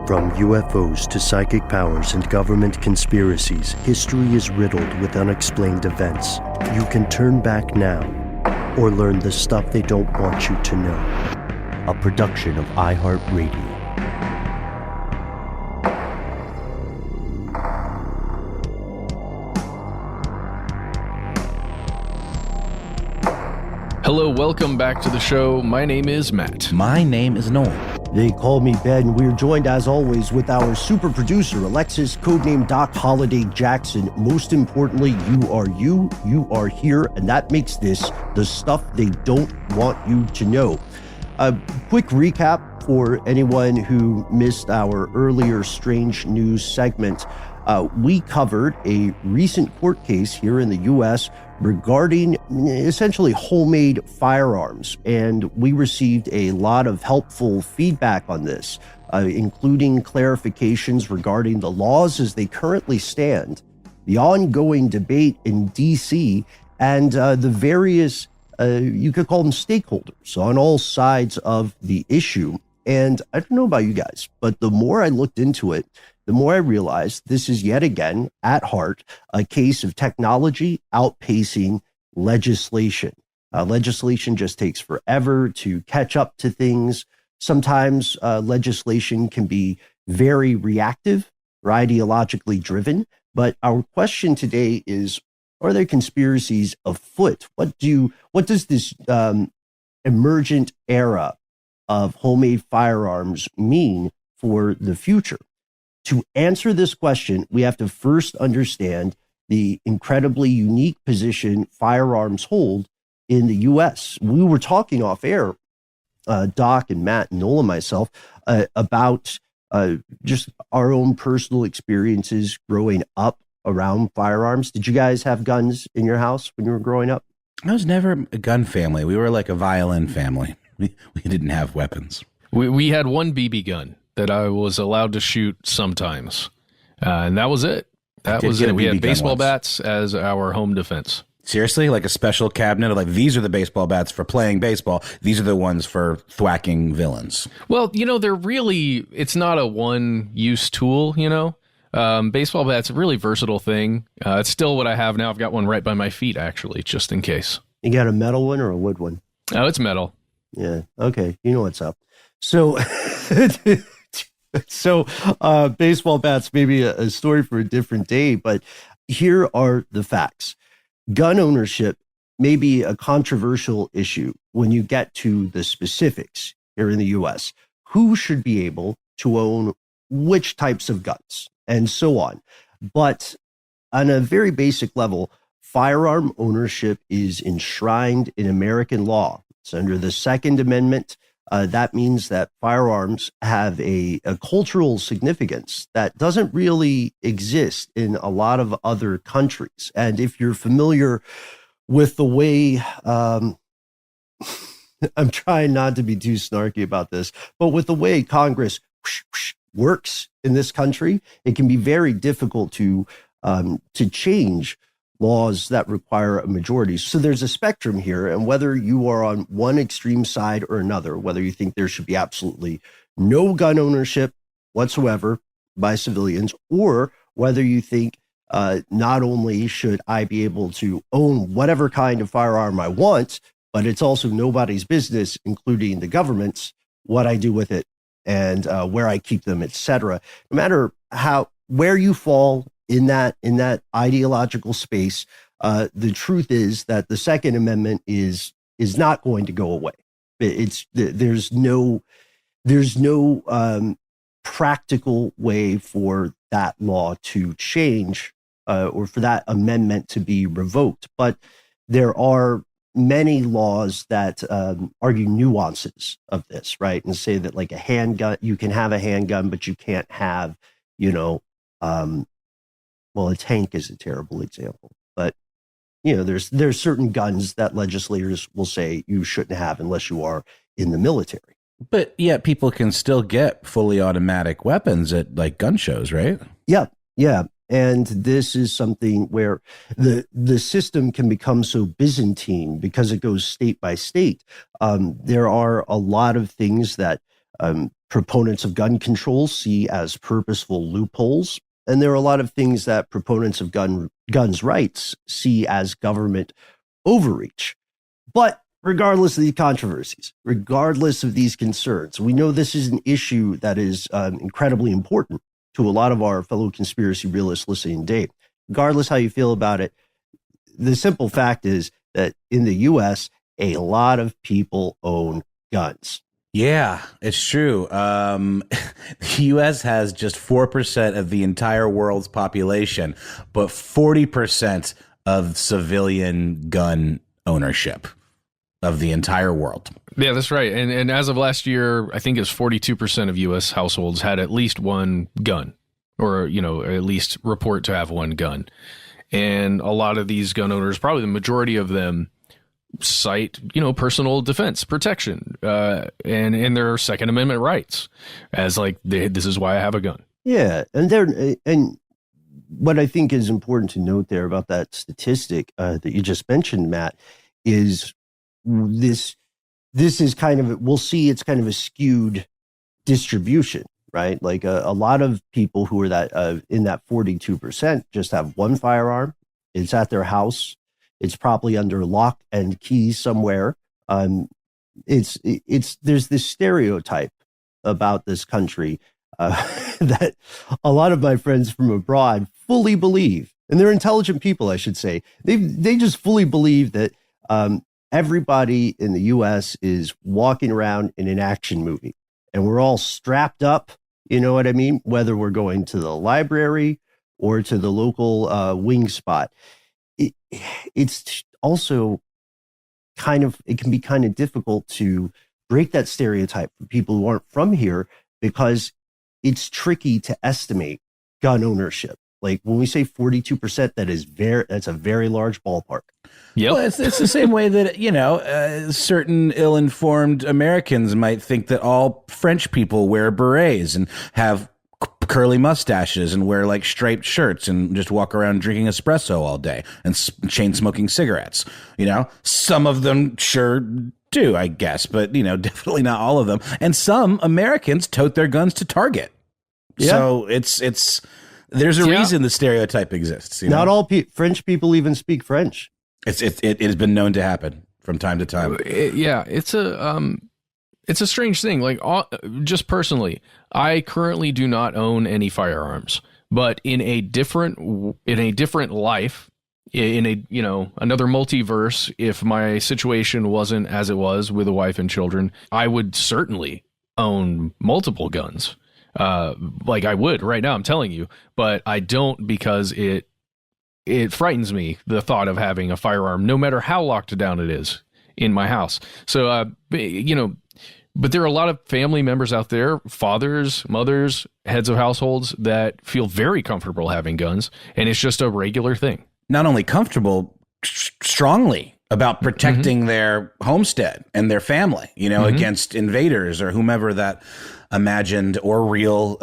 From UFOs to psychic powers and government conspiracies, history is riddled with unexplained events. You can turn back now or learn the stuff they don't want you to know. A production of iHeartRadio. Hello, welcome back to the show. My name is Matt. My name is Noel. They call me Ben. We're joined, as always, with our super producer, Alexis, codename Doc Holiday Jackson. Most importantly, you are here, and that makes this the stuff they don't want you to know. A quick recap for anyone who missed our earlier strange news segment. We covered a recent court case here in the U.S. regarding essentially homemade firearms, and we received a lot of helpful feedback on this, including clarifications regarding the laws as they currently stand, the ongoing debate in D.C., and the various, you could call them stakeholders on all sides of the issue. And I don't know about you guys, but the more I looked into it, the more I realized this is yet again, at heart, a case of technology outpacing legislation. Legislation just takes forever to catch up to things. Sometimes legislation can be very reactive or ideologically driven. But our question today is, are there conspiracies afoot? What does this emergent era of homemade firearms mean for the future? To answer this question, we have to first understand the incredibly unique position firearms hold in the U.S. We were talking off air, Doc and Matt and Noel and myself, about just our own personal experiences growing up around firearms. Did you guys have guns in your house when you were growing up? I was never a gun family. We were like a violin family. We didn't have weapons. We had one BB gun that I was allowed to shoot sometimes, and that was it. That was it. We had baseball bats as our home defense. Seriously? Like a special cabinet of like, these are the baseball bats for playing baseball. These are the ones for thwacking villains. Well, it's not a one-use tool, Baseball bat's a really versatile thing. It's still what I have now. I've got one right by my feet, actually, just in case. You got a metal one or a wood one? Oh, it's metal. Yeah. Okay. You know what's up. So... baseball bats, maybe a story for a different day, but here are the facts. Gun ownership may be a controversial issue when you get to the specifics here in the U.S. Who should be able to own which types of guns and so on. But on a very basic level, firearm ownership is enshrined in American law. It's under the Second Amendment. That means that firearms have a cultural significance that doesn't really exist in a lot of other countries. And if you're familiar with the way, I'm trying not to be too snarky about this, but with the way Congress works in this country, it can be very difficult to change laws that require a majority. So there's a spectrum here, and whether you are on one extreme side or another, whether you think there should be absolutely no gun ownership whatsoever by civilians, or whether you think not only should I be able to own whatever kind of firearm I want, but it's also nobody's business, including the government's, what I do with it and where I keep them, etc. No matter where you fall in that ideological space, the truth is that the Second Amendment is not going to go away. There's no practical way for that law to change or for that amendment to be revoked. But there are many laws that argue nuances of this, right? And say that like a handgun, you can have a handgun, but you can't have, well, a tank is a terrible example, but there's certain guns that legislators will say you shouldn't have unless you are in the military. But yet people can still get fully automatic weapons at like gun shows, right? Yeah. And this is something where the system can become so Byzantine because it goes state by state. There are a lot of things that proponents of gun control see as purposeful loopholes. And there are a lot of things that proponents of guns rights see as government overreach. But regardless of these controversies, regardless of these concerns, we know this is an issue that is incredibly important to a lot of our fellow conspiracy realists listening today. Regardless how you feel about it, the simple fact is that in the U.S., a lot of people own guns. Yeah, it's true. The U.S. has just 4% of the entire world's population, but 40% of civilian gun ownership of the entire world. Yeah, that's right. And as of last year, I think it's 42% of U.S. households had at least one gun, or, at least report to have one gun. And a lot of these gun owners, probably the majority of them, cite, personal defense protection and their Second Amendment rights as like, this is why I have a gun. Yeah. And what I think is important to note there about that statistic that you just mentioned, Matt, is this is kind of, we'll see it's kind of a skewed distribution, right? Like a lot of people who are that in that 42% just have one firearm. It's at their house. It's probably under lock and key somewhere. There's this stereotype about this country that a lot of my friends from abroad fully believe, and they're intelligent people, I should say. They just fully believe that everybody in the U.S. is walking around in an action movie, and we're all strapped up. You know what I mean? Whether we're going to the library or to the local wing spot. It's also it can be kind of difficult to break that stereotype for people who aren't from here, because it's tricky to estimate gun ownership. Like when we say 42%, that's a very large ballpark. Yep. Well, it's the same way that, certain ill-informed Americans might think that all French people wear berets and have curly mustaches and wear like striped shirts and just walk around drinking espresso all day and chain smoking cigarettes. Some of them sure do, I guess, but definitely not all of them. And some Americans tote their guns to Target. Yeah. So there's a reason the stereotype exists. Not all French people even speak French. It has been known to happen from time to time. It's a strange thing. Like, just personally, I currently do not own any firearms, but in a different life, in another multiverse, if my situation wasn't as it was with a wife and children, I would certainly own multiple guns. Like I would right now, I'm telling you, but I don't, because it frightens me, the thought of having a firearm, no matter how locked down it is in my house. So, but there are a lot of family members out there, fathers, mothers, heads of households, that feel very comfortable having guns, and it's just a regular thing. Not only comfortable, strongly about protecting their homestead and their family, against invaders or whomever that imagined or real,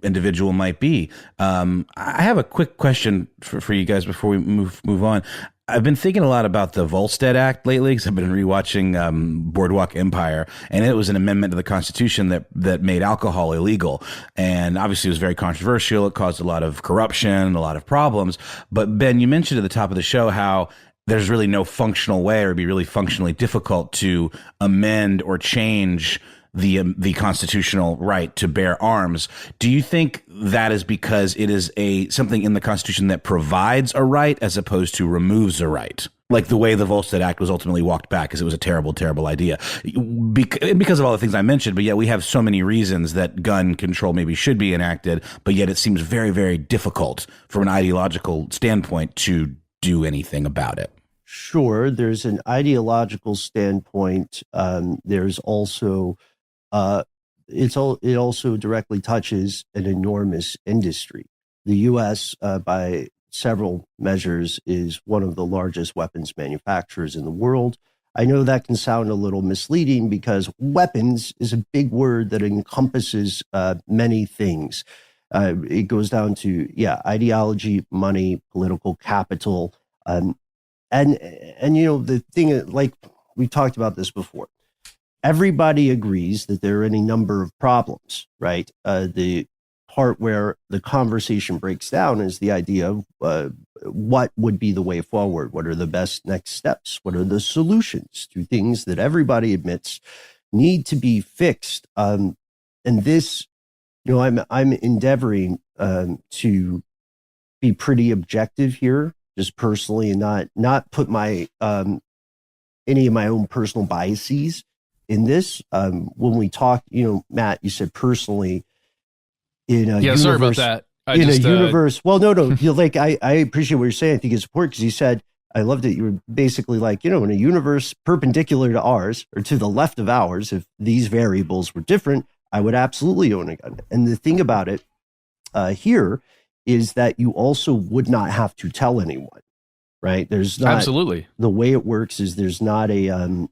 individual might be. I have a quick question for you guys before we move on. I've been thinking a lot about the Volstead Act lately, because I've been rewatching Boardwalk Empire, and it was an amendment to the Constitution that made alcohol illegal. And obviously it was very controversial. It caused a lot of corruption, a lot of problems. But Ben, you mentioned at the top of the show how there's really no functional way, or it'd be really functionally difficult to amend or change the constitutional right to bear arms. Do you think that is because it is something in the Constitution that provides a right as opposed to removes a right? Like the way the Volstead Act was ultimately walked back, because it was a terrible, terrible idea. Because of all the things I mentioned, but yet we have so many reasons that gun control maybe should be enacted, but yet it seems very, very difficult from an ideological standpoint to do anything about it. Sure, there's an ideological standpoint. There's also it also directly touches an enormous industry. The U.S., by several measures, is one of the largest weapons manufacturers in the world. I know that can sound a little misleading, because weapons is a big word that encompasses many things. It goes down to, ideology, money, political capital. And the thing, like we talked about this before, everybody agrees that there are any number of problems, right? The part where the conversation breaks down is the idea of what would be the way forward? What are the best next steps? What are the solutions to things that everybody admits need to be fixed? And this, I'm endeavoring to be pretty objective here, just personally, and not put my any of my own personal biases in this. When we talk, Matt, you said personally in a universe, sorry about that. A universe. Well, no, I appreciate what you're saying. I think it's important because you said, I love that you were basically like, in a universe perpendicular to ours or to the left of ours, if these variables were different, I would absolutely own a gun. And the thing about it here is that you also would not have to tell anyone, right? There's not, absolutely, the way it works is there's not a,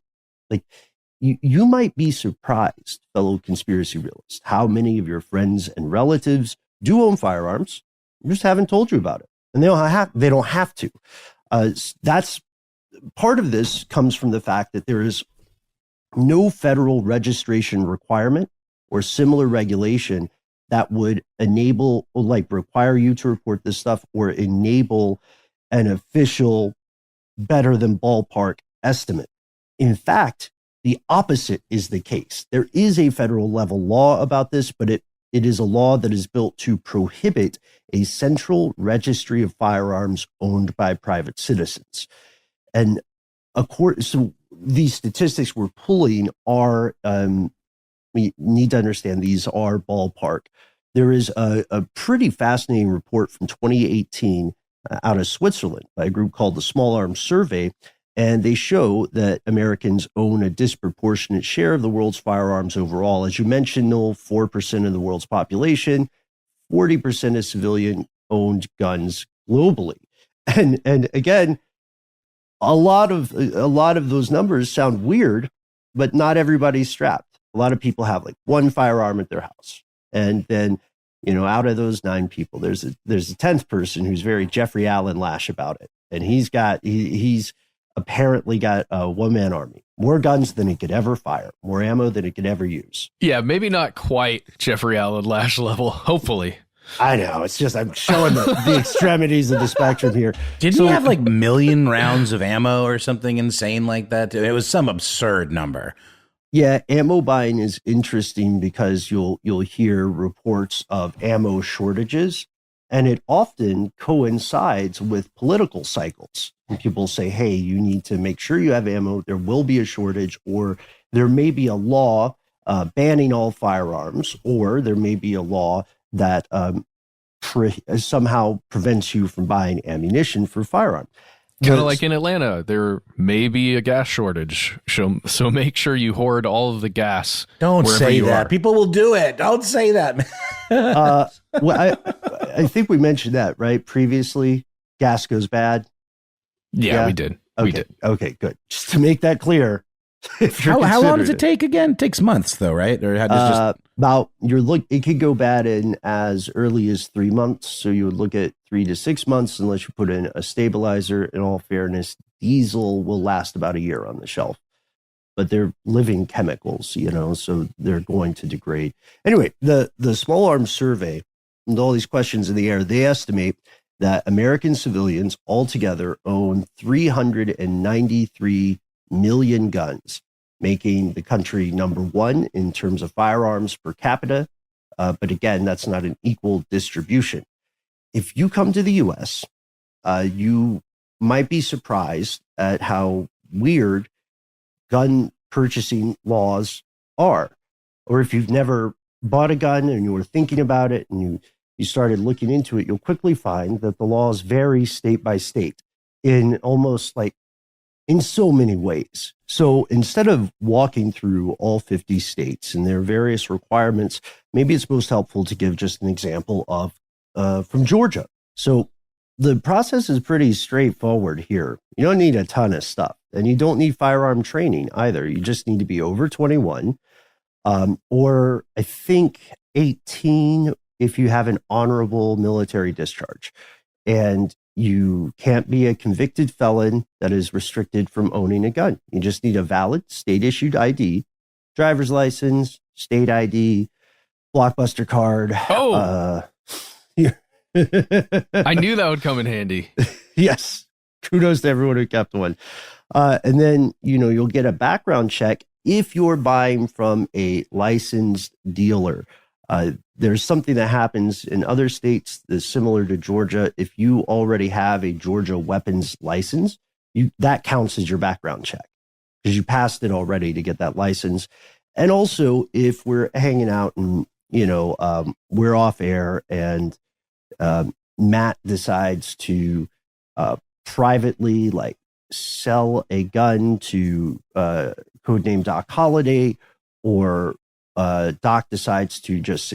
you might be surprised, fellow conspiracy realists, how many of your friends and relatives do own firearms. You just haven't told you about it. And they don't have to. That's part of this comes from the fact that there is no federal registration requirement or similar regulation that would enable, require you to report this stuff or enable an official better than ballpark estimate. In fact, the opposite is the case. There is a federal level law about this, but it is a law that is built to prohibit a central registry of firearms owned by private citizens. And so these statistics we're pulling are, we need to understand these are ballpark. There is a pretty fascinating report from 2018 out of Switzerland by a group called the Small Arms Survey. And they show that Americans own a disproportionate share of the world's firearms overall. As you mentioned, Noel, 4% of the world's population, 40% of civilian-owned guns globally. And again, a lot of those numbers sound weird, but not everybody's strapped. A lot of people have one firearm at their house. And then, out of those 9 people, there's a 10th person who's very Jeffrey Allen Lash about it. And he's apparently got a one-man army, more guns than he could ever fire, more ammo than he could ever use. Yeah, maybe not quite Jeffrey Allen Lash level, hopefully. I know, it's just I'm showing the extremities of the spectrum here. Didn't he have 1 million rounds of ammo or something insane like that? It was some absurd number. Yeah, ammo buying is interesting because you'll hear reports of ammo shortages, and it often coincides with political cycles. And people say, hey, you need to make sure you have ammo. There will be a shortage, or there may be a law banning all firearms, or there may be a law that somehow prevents you from buying ammunition for firearms. Kind of like in Atlanta, there may be a gas shortage. So make sure you hoard all of the gas. Don't say that. People will do it. Don't say that. Well, I think we mentioned that, right? Previously, gas goes bad. Yeah, we did. Okay. We did. Okay, good. Just to make that clear. How long does it take again? It takes months though, right? Or it could go bad in as early as 3 months. So you would look at 3 to 6 months unless you put in a stabilizer. In all fairness, diesel will last about a year on the shelf, but they're living chemicals, so they're going to degrade. Anyway, the Small Arms Survey, and all these questions in the air, they estimate that American civilians altogether own 393 million guns, making the country number 1 in terms of firearms per capita. But again, that's not an equal distribution. If you come to the U.S., you might be surprised at how weird gun purchasing laws are. Or if you've never bought a gun and you were thinking about it and you started looking into it, you'll quickly find that the laws vary state by state in so many ways. So instead of walking through all 50 states and their various requirements, maybe it's most helpful to give just an example of from Georgia. So the process is pretty straightforward here. You don't need a ton of stuff, and you don't need firearm training either. You just need to be over 21, or I think 18 if you have an honorable military discharge. And you can't be a convicted felon that is restricted from owning a gun. You just need a valid state-issued ID. driver's license, state ID, Blockbuster card. Oh, I knew that would come in handy. Yes. Kudos to everyone who kept one. And then, you'll get a background check if you're buying from a licensed dealer. There's something that happens in other states that's similar to Georgia. If you already have a Georgia weapons license, that counts as your background check because you passed it already to get that license. And also, if we're hanging out and, we're off air and Matt decides to privately sell a gun to codename Doc Holliday, or Doc decides to just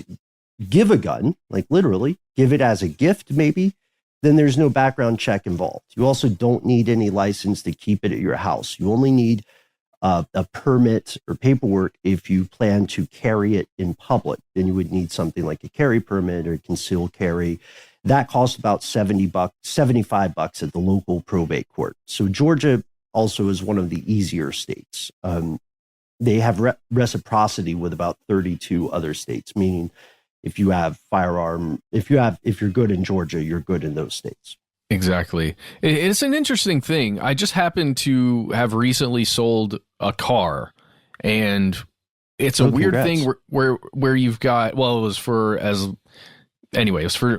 give a gun, literally give it as a gift, maybe, then there's no background check involved. You also don't need any license to keep it at your house. You only need a permit or paperwork if you plan to carry it in public. Then you would need something like a carry permit or concealed carry. That costs about $75 at the local probate court. So Georgia also is one of the easier states. They have reciprocity with about 32 other states, meaning if you have if you're good in Georgia, you're good in those states. Exactly. It's an interesting thing. I just happened to have recently sold a car, and it's a weird thing where you've got, it was for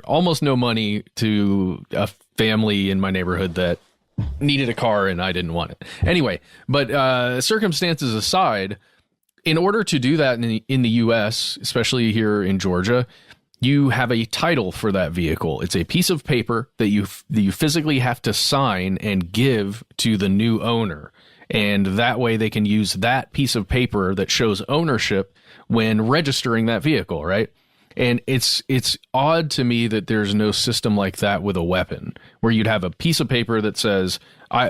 almost no money to a family in my neighborhood that needed a car and I didn't want it. Anyway, but circumstances aside, in order to do that in the US, especially here in Georgia, you have a title for that vehicle. It's a piece of paper that you physically have to sign and give to the new owner. And that way they can use that piece of paper that shows ownership when registering that vehicle, right? And it's odd to me that there's no system like that with a weapon, where you'd have a piece of paper that says,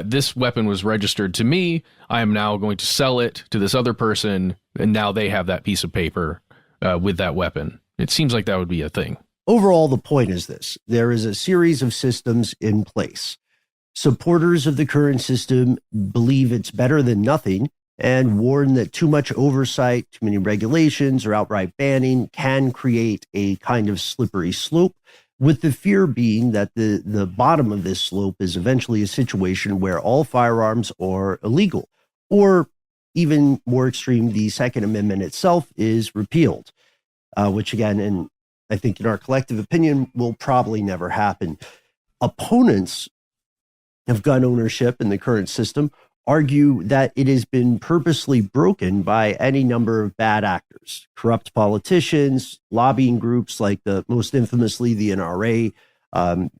this weapon was registered to me. I am now going to sell it to this other person. And now they have that piece of paper with that weapon. It seems like that would be a thing. Overall, the point is this. There is a series of systems in place. Supporters of the current system believe it's better than nothing and warn that too much oversight, too many regulations, or outright banning can create a kind of slippery slope, with the fear being that the bottom of this slope is eventually a situation where all firearms are illegal, or even more extreme, the Second Amendment itself is repealed, which again, and I think in our collective opinion, will probably never happen. Opponents of gun ownership in the current system argue that it has been purposely broken by any number of bad actors, corrupt politicians, lobbying groups like most infamously the NRA.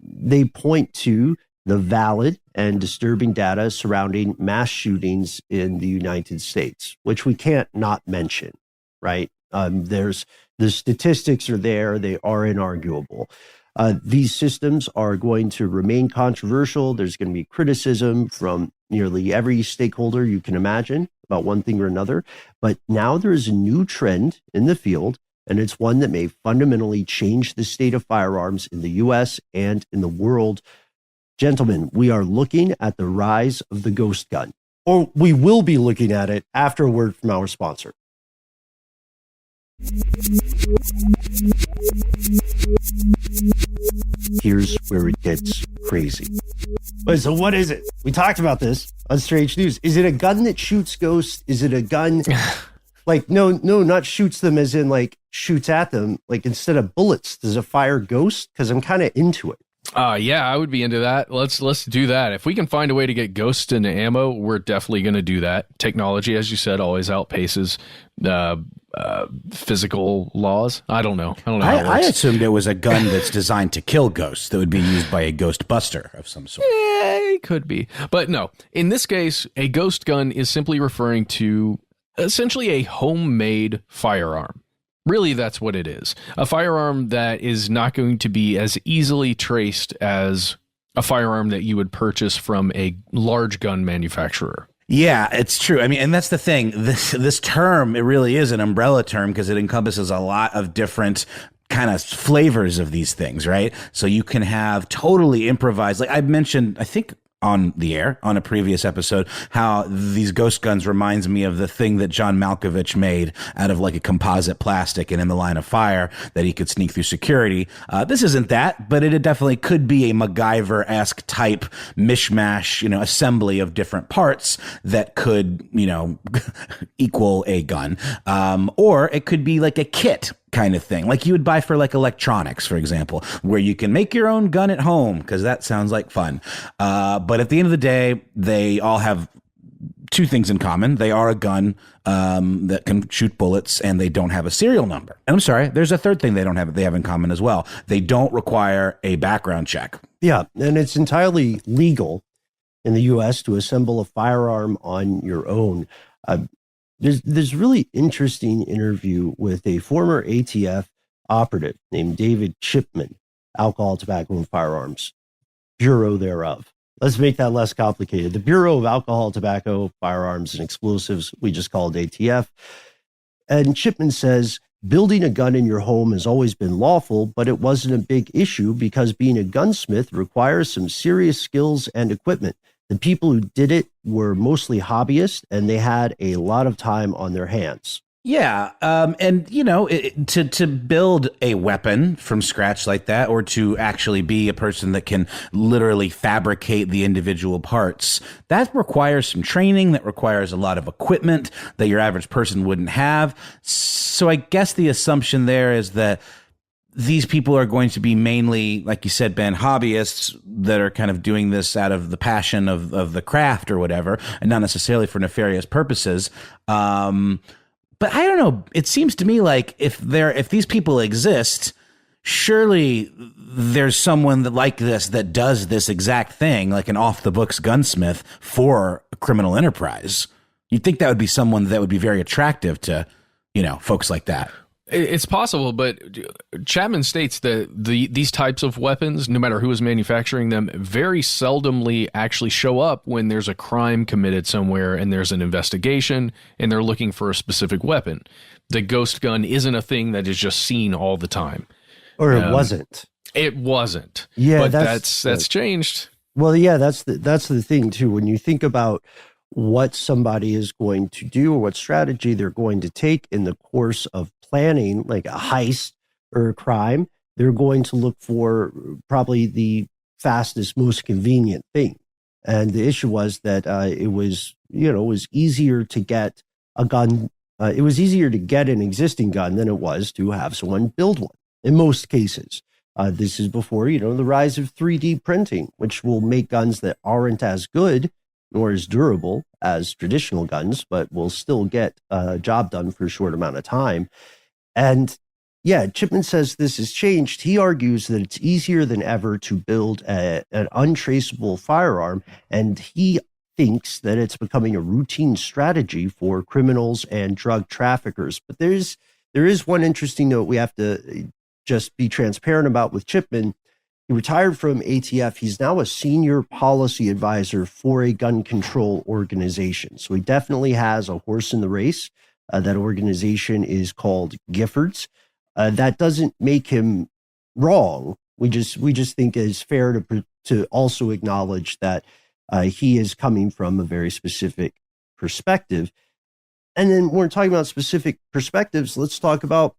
They point to the valid and disturbing data surrounding mass shootings in the United States, which we can't not mention, right? The statistics are there. They are inarguable. These systems are going to remain controversial. There's going to be criticism from nearly every stakeholder you can imagine about one thing or another. But now there is a new trend in the field, and it's one that may fundamentally change the state of firearms in the U.S. and in the world. Gentlemen, we are looking at the rise of the ghost gun, or we will be looking at it after a word from our sponsor. Here's where it gets crazy. Wait, so what is it? We talked about this on Strange News. Is it a gun that shoots ghosts? Is it a gun no, not shoots them as in shoots at them. Instead of bullets, does it fire ghosts? Because I'm kind of into it. Yeah, I would be into that. Let's do that. If we can find a way to get ghosts into ammo, we're definitely going to do that. Technology, as you said, always outpaces physical laws. I don't know. How it works. I assumed it was a gun that's designed to kill ghosts that would be used by a ghost buster of some sort. Yeah, it could be. But no, in this case, a ghost gun is simply referring to essentially a homemade firearm. Really, that's what it is. A firearm that is not going to be as easily traced as a firearm that you would purchase from a large gun manufacturer. Yeah, it's true. I mean, and that's the thing. This term, it really is an umbrella term because it encompasses a lot of different kind of flavors of these things, right? So you can have totally improvised, like I mentioned, I think on the air on a previous episode how these ghost guns reminds me of the thing that John Malkovich made out of like a composite plastic and in the line of fire that he could sneak through security. This isn't that, but it definitely could be a MacGyver-esque type mishmash, assembly of different parts that could, equal a gun. Or it could be like a kit kind of thing, like you would buy for like electronics, for example, where you can make your own gun at home, because that sounds like fun. But at the end of the day, they all have two things in common. They are a gun that can shoot bullets, and they don't have a serial number. And I'm sorry, there's a third thing they have in common as well. They don't require a background check. Yeah, and it's entirely legal in the U.S. to assemble a firearm on your own. There's really interesting interview with a former ATF operative named David Chipman, Alcohol, Tobacco, and Firearms, Bureau thereof. Let's make that less complicated. The Bureau of Alcohol, Tobacco, Firearms, and Explosives, we just call it ATF. And Chipman says, building a gun in your home has always been lawful, but it wasn't a big issue because being a gunsmith requires some serious skills and equipment. The people who did it were mostly hobbyists, and they had a lot of time on their hands. Yeah. And, to build a weapon from scratch like that, or to actually be a person that can literally fabricate the individual parts, that requires some training, that requires a lot of equipment that your average person wouldn't have. So I guess the assumption there is that these people are going to be mainly, like you said, Ben, hobbyists that are kind of doing this out of the passion of the craft or whatever, and not necessarily for nefarious purposes. But I don't know. It seems to me like if these people exist, surely there's someone like this that does this exact thing, like an off the books gunsmith for a criminal enterprise. You'd think that would be someone that would be very attractive to, folks like that. It's possible, but Chapman states that these types of weapons, no matter who is manufacturing them, very seldomly actually show up when there's a crime committed somewhere and there's an investigation and they're looking for a specific weapon. The ghost gun isn't a thing that is just seen all the time. Or it wasn't. It wasn't. Yeah, but that's changed. Well, yeah, that's the thing too. When you think about what somebody is going to do or what strategy they're going to take in the course of planning, like a heist or a crime, they're going to look for probably the fastest, most convenient thing. And the issue was that it was easier to get a gun. It was easier to get an existing gun than it was to have someone build one in most cases. This is before, the rise of 3D printing, which will make guns that aren't as good nor as durable as traditional guns, but will still get a job done for a short amount of time. And yeah, Chipman says this has changed. He argues that it's easier than ever to build an untraceable firearm, and he thinks that it's becoming a routine strategy for criminals and drug traffickers. But there is one interesting note we have to just be transparent about with Chipman. He retired from ATF. He's now a senior policy advisor for a gun control organization. So he definitely has a horse in the race. That organization is called Giffords. That doesn't make him wrong. We just think it's fair to also acknowledge that he is coming from a very specific perspective. And then when we're talking about specific perspectives, let's talk about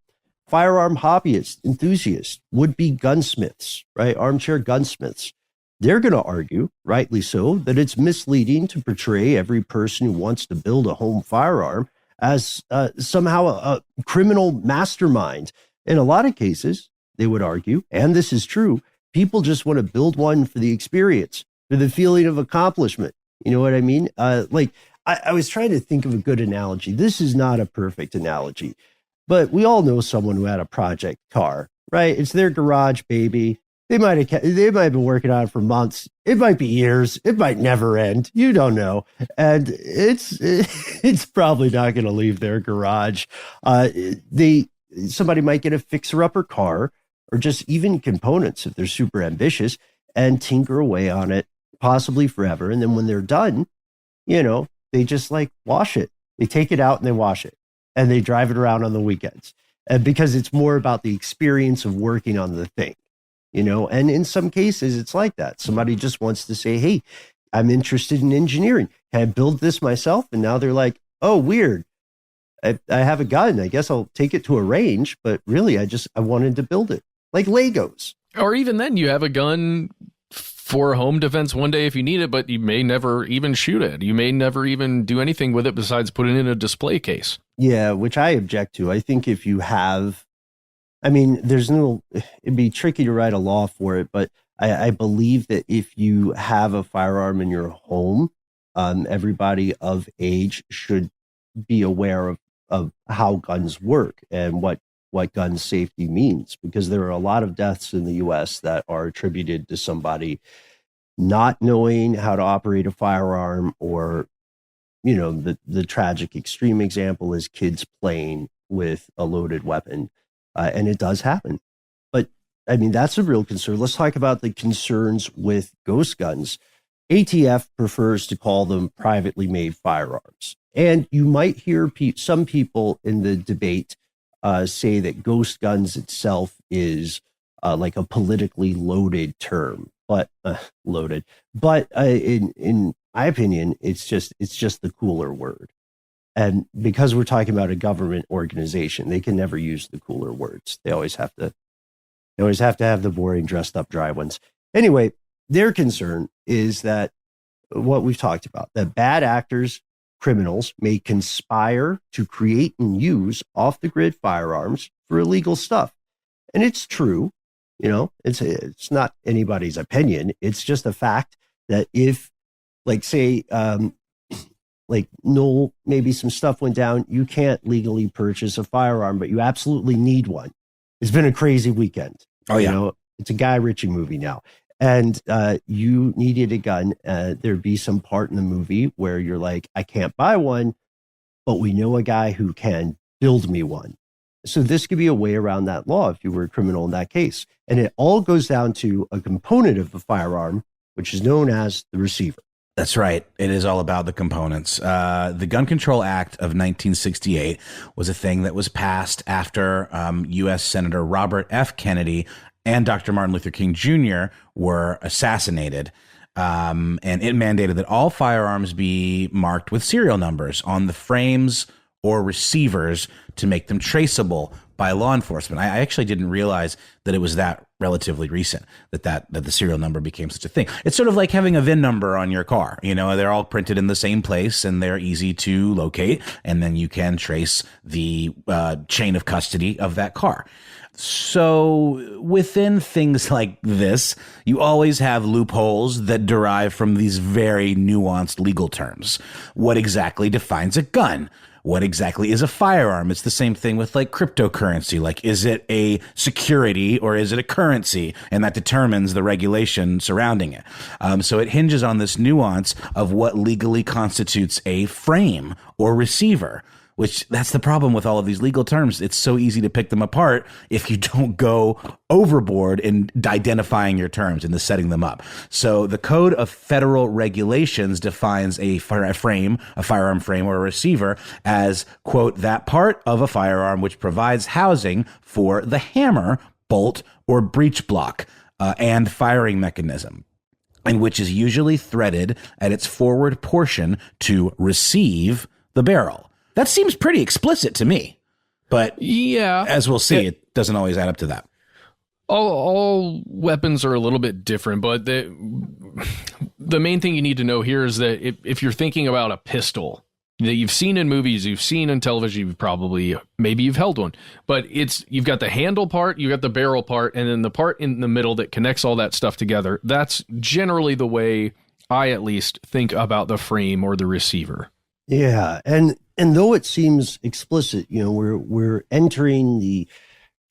firearm hobbyists, enthusiasts, would-be gunsmiths, right? Armchair gunsmiths. They're going to argue, rightly so, that it's misleading to portray every person who wants to build a home firearm as somehow a criminal mastermind. In a lot of cases, they would argue, and this is true, people just want to build one for the experience, for the feeling of accomplishment. You know what I mean? I was trying to think of a good analogy. This is not a perfect analogy, but we all know someone who had a project car, right? It's their garage baby. They might have been working on it for months. It might be years. It might never end. You don't know. And it's probably not going to leave their garage. Somebody might get a fixer-upper car or just even components if they're super ambitious and tinker away on it, possibly forever. And then when they're done, they just wash it. They take it out and they wash it and they drive it around on the weekends. And because it's more about the experience of working on the thing. And in some cases, it's like that. Somebody just wants to say, hey, I'm interested in engineering. Can I build this myself? And now they're like, oh, weird. I have a gun. I guess I'll take it to a range, but really, I wanted to build it like Legos. Or even then, you have a gun for home defense one day if you need it, but you may never even shoot it. You may never even do anything with it besides put it in a display case. Yeah, which I object to. I think if you have, I mean, it'd be tricky to write a law for it, but I believe that if you have a firearm in your home, everybody of age should be aware of how guns work and what gun safety means, because there are a lot of deaths in the U.S. that are attributed to somebody not knowing how to operate a firearm, or, the tragic extreme example is kids playing with a loaded weapon. And it does happen. But I mean, that's a real concern. Let's talk about the concerns with ghost guns. ATF prefers to call them privately made firearms. And you might hear some people in the debate say that ghost guns itself is like a politically loaded term, but loaded. But in my opinion, it's just the cooler word. And because we're talking about a government organization, they can never use the cooler words. They always have to have the boring, dressed up, dry ones. Anyway, their concern is that what we've talked about, that bad actors, criminals may conspire to create and use off-the-grid firearms for illegal stuff. And it's true, it's not anybody's opinion. It's just a fact that if, like, say, Noel, maybe some stuff went down, you can't legally purchase a firearm, but you absolutely need one. It's been a crazy weekend. Oh, yeah. It's a Guy Ritchie movie now. And you needed a gun. There'd be some part in the movie where you're like, I can't buy one, but we know a guy who can build me one. So this could be a way around that law if you were a criminal in that case. And it all goes down to a component of the firearm, which is known as the receiver. That's right. It is all about the components. The Gun Control Act of 1968 was a thing that was passed after U.S. Senator Robert F. Kennedy and Dr. Martin Luther King Jr. were assassinated. And it mandated that all firearms be marked with serial numbers on the frames or receivers to make them traceable by law enforcement. I actually didn't realize that it was that relatively recent that the serial number became such a thing. It's sort of like having a VIN number on your car. They're all printed in the same place and they're easy to locate, and then you can trace the chain of custody of that car. So within things like this, you always have loopholes that derive from these very nuanced legal terms. What exactly defines a gun? What exactly is a firearm? It's the same thing with like cryptocurrency. Like, is it a security or is it a currency? And that determines the regulation surrounding it. So it hinges on this nuance of what legally constitutes a frame or receiver, which that's the problem with all of these legal terms. It's so easy to pick them apart if you don't go overboard in identifying your terms and setting them up. So the Code of Federal Regulations defines a firearm frame or a receiver as, quote, that part of a firearm which provides housing for the hammer, bolt, or breech block and firing mechanism, and which is usually threaded at its forward portion to receive the barrel. That seems pretty explicit to me, but yeah, as we'll see, it doesn't always add up to that. All weapons are a little bit different, but the main thing you need to know here is that if you're thinking about a pistol that you've seen in movies, you've seen in television, maybe you've held one, but you've got the handle part, you've got the barrel part, and then the part in the middle that connects all that stuff together. That's generally the way I at least think about the frame or the receiver. Yeah, and though it seems explicit, we're entering the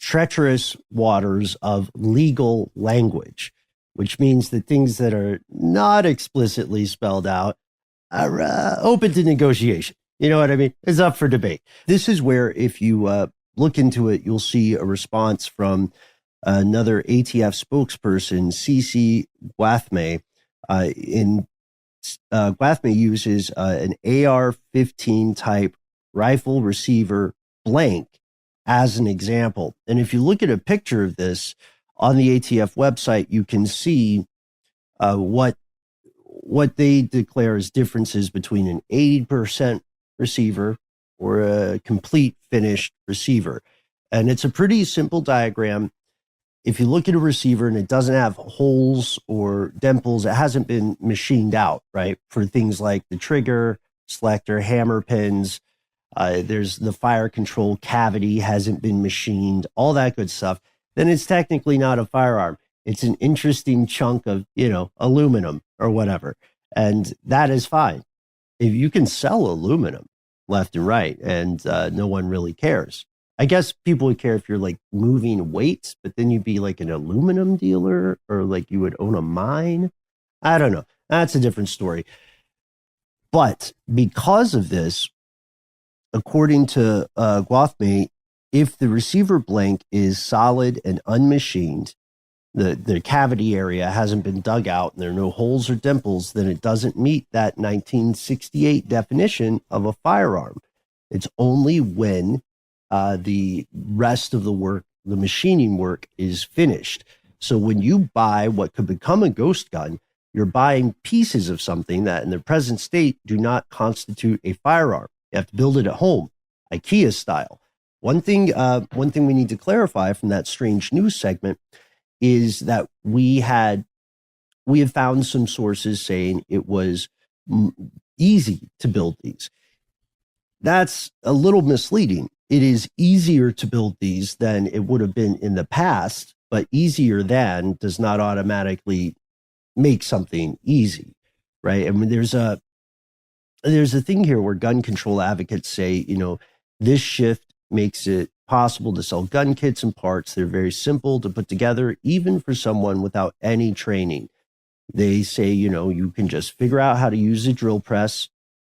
treacherous waters of legal language, which means that things that are not explicitly spelled out are open to negotiation. You know what I mean? It's up for debate. This is where, if you look into it, you'll see a response from another ATF spokesperson, CC Gwathmey. Gwathmey uses an AR-15 type rifle receiver blank as an example. And if you look at a picture of this on the ATF website, you can see what what they declare as differences between an 80% receiver or a complete finished receiver. And it's a pretty simple diagram. If you look at a receiver and it doesn't have holes or dimples, it hasn't been machined out, right? For things like the trigger, selector, hammer pins, there's the fire control cavity hasn't been machined, all that good stuff, then it's technically not a firearm. It's an interesting chunk of, aluminum or whatever. And that is fine. If you can sell aluminum left and right and no one really cares. I guess people would care if you're like moving weights, but then you'd be like an aluminum dealer or like you would own a mine. I don't know. That's a different story. But because of this, according to Guathmate, if the receiver blank is solid and unmachined, the cavity area hasn't been dug out and there are no holes or dimples, then it doesn't meet that 1968 definition of a firearm. It's only when the rest of the work, the machining work, is finished. So when you buy what could become a ghost gun, you're buying pieces of something that in their present state do not constitute a firearm. You have to build it at home, IKEA style. One thing we need to clarify from that strange news segment is that we have found some sources saying it was easy to build these. That's a little misleading. It is easier to build these than it would have been in the past, but easier than does not automatically make something easy, right? I mean, there's a thing here where gun control advocates say, this shift makes it possible to sell gun kits and parts. They're very simple to put together, even for someone without any training. They say, you can just figure out how to use a drill press,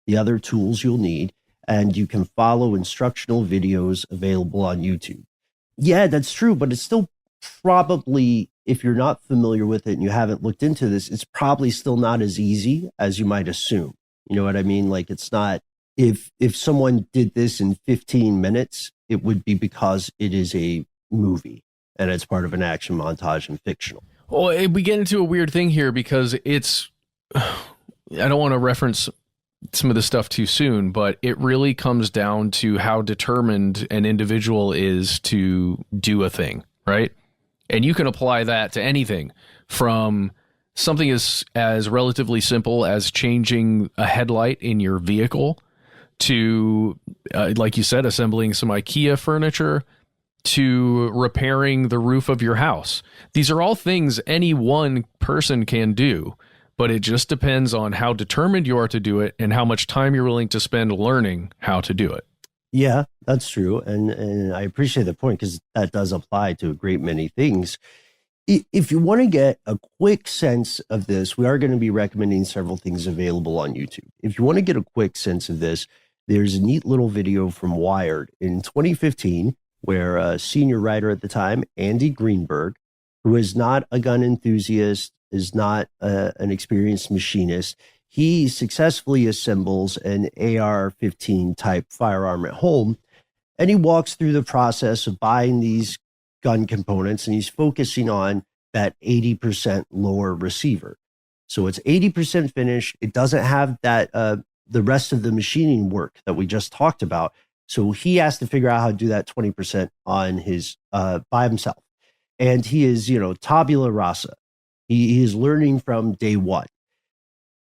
the other tools you'll need, and you can follow instructional videos available on YouTube. Yeah, that's true, but it's still probably, if you're not familiar with it and you haven't looked into this, it's probably still not as easy as you might assume. You know what I mean? Like, it's not, if someone did this in 15 minutes, it would be because it is a movie and it's part of an action montage and fictional. Well, we get into a weird thing here because it's, I don't want to reference some of the stuff too soon, but it really comes down to how determined an individual is to do a thing, right? And you can apply that to anything from something as relatively simple as changing a headlight in your vehicle to, like you said, assembling some IKEA furniture to repairing the roof of your house. These are all things any one person can do, but it just depends on how determined you are to do it and how much time you're willing to spend learning how to do it. Yeah, that's true. And I appreciate the point because that does apply to a great many things. If you want to get a quick sense of this, we are going to be recommending several things available on YouTube. If you want to get a quick sense of this, there's a neat little video from Wired in 2015 where a senior writer at the time, Andy Greenberg, who is not a gun enthusiast, is not an experienced machinist, he successfully assembles an AR-15 type firearm at home, and he walks through the process of buying these gun components, and he's focusing on that 80% lower receiver. So it's 80% finished. It doesn't have that the rest of the machining work that we just talked about. So he has to figure out how to do that 20% on his by himself. And he is, tabula rasa. He is learning from day one.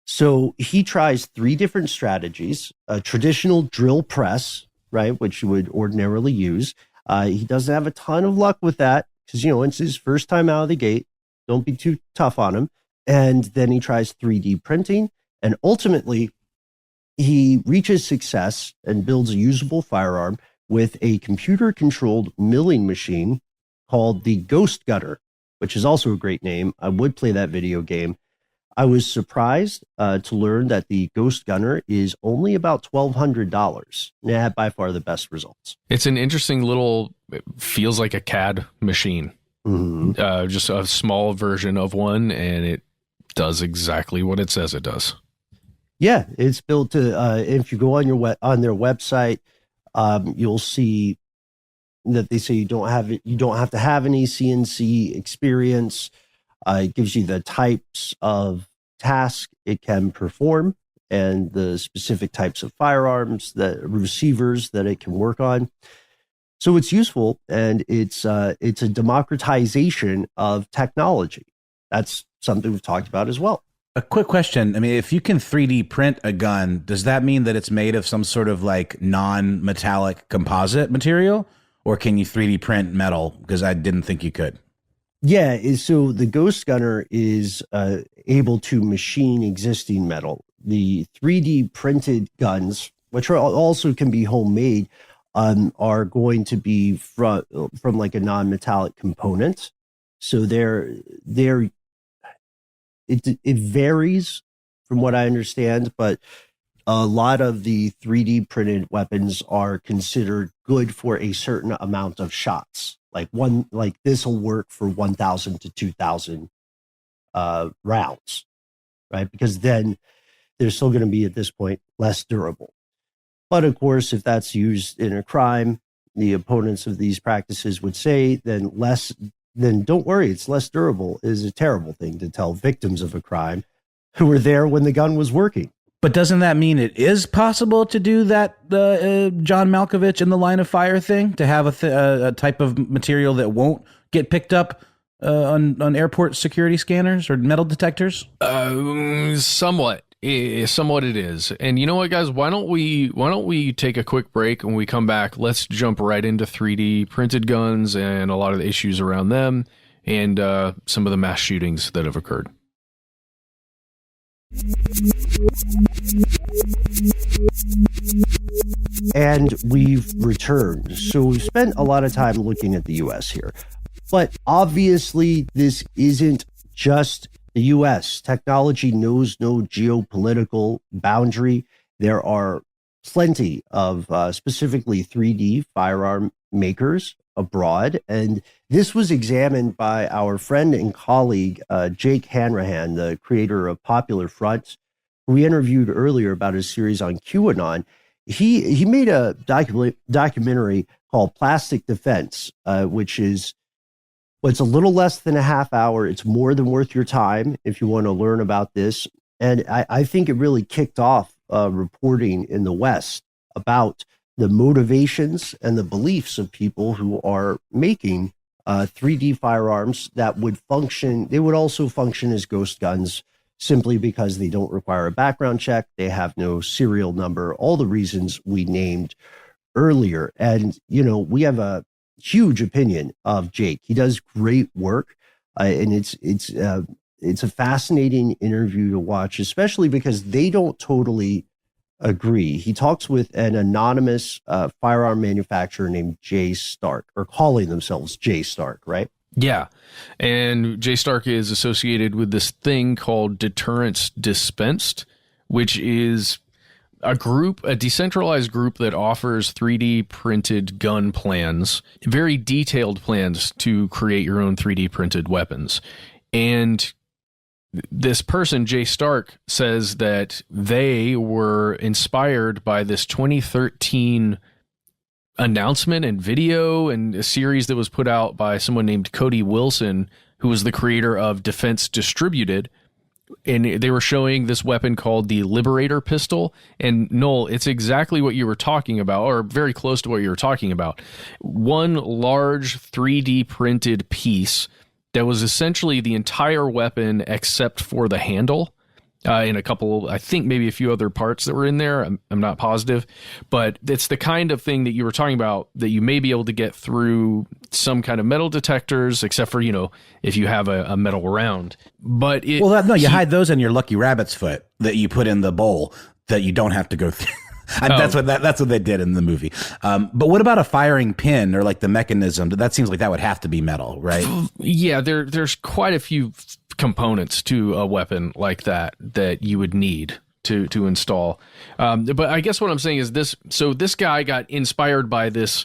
So he tries 3 different strategies: a traditional drill press, right, which you would ordinarily use. He doesn't have a ton of luck with that because, it's his first time out of the gate. Don't be too tough on him. And then he tries 3D printing. And ultimately, he reaches success and builds a usable firearm with a computer-controlled milling machine called the Ghost Gunner, which is also a great name. I would play that video game. I was surprised to learn that the Ghost Gunner is only about $1,200. And it had by far the best results. It's an interesting little, it feels like a CAD machine. Mm-hmm. Just a small version of one, and it does exactly what it says it does. Yeah, it's built to. If you go on their website, you'll see that they say you don't have to have any CNC experience. It gives you the types of task it can perform and the specific types of firearms, the receivers that it can work on. So it's useful, and it's a democratization of technology. That's something we've talked about as well. A quick question. I mean, if you can 3D print a gun, does that mean that it's made of some sort of like non-metallic composite material? Or can you 3D print metal? Because I didn't think you could. Yeah, so the Ghost Gunner is able to machine existing metal. The 3D printed guns, which also can be homemade, are going to be from like a non-metallic component. So it varies from what I understand, but a lot of the 3D printed weapons are considered good for a certain amount of shots. Like this will work for 1,000 to 2,000 rounds, right? Because then they're still going to be at this point less durable. But of course, if that's used in a crime, the opponents of these practices would say, then don't worry, it's less durable is a terrible thing to tell victims of a crime who were there when the gun was working. But doesn't that mean it is possible to do that, John Malkovich in the Line of Fire thing, to have a type of material that won't get picked up on airport security scanners or metal detectors? Somewhat it is. And you know what, guys? Why don't we take a quick break, and when we come back, let's jump right into 3D printed guns and a lot of the issues around them, and some of the mass shootings that have occurred. And we've returned. So we've spent a lot of time looking at the US here. But obviously, this isn't just the US. Technology knows no geopolitical boundary. There are plenty of specifically 3D firearm makers abroad. And this was examined by our friend and colleague, Jake Hanrahan, the creator of Popular Front, who we interviewed earlier about his series on QAnon. He made a documentary called Plastic Defense, which is, it's a little less than a half hour. It's more than worth your time if you want to learn about this. And I think it really kicked off reporting in the West about the motivations and the beliefs of people who are making 3D firearms that would function. They would also function as ghost guns simply because they don't require a background check. They have no serial number, all the reasons we named earlier. And, we have a huge opinion of Jake. He does great work. And it's a fascinating interview to watch, especially because they don't totally agree. He talks with an anonymous firearm manufacturer named Jay Stark, or calling themselves Jay Stark, right? Yeah. And Jay Stark is associated with this thing called Deterrence Dispensed, which is a decentralized group that offers 3D printed gun plans, very detailed plans to create your own 3D printed weapons. And this person, Jay Stark, says that they were inspired by this 2013 announcement and video and a series that was put out by someone named Cody Wilson, who was the creator of Defense Distributed. And they were showing this weapon called the Liberator pistol. And Noel, it's exactly what you were talking about, or very close to what you were talking about. One large 3D printed piece that was essentially the entire weapon except for the handle, and a couple, I think maybe a few other parts that were in there. I'm not positive, but it's the kind of thing that you were talking about that you may be able to get through some kind of metal detectors, except for, if you have a metal round. But you hide those in your Lucky Rabbit's foot that you put in the bowl that you don't have to go through. That's what they did in the movie. But what about a firing pin or like the mechanism? That seems like that would have to be metal, right? Yeah, there's quite a few components to a weapon like that you would need to install. But I guess what I'm saying is this. So this guy got inspired by this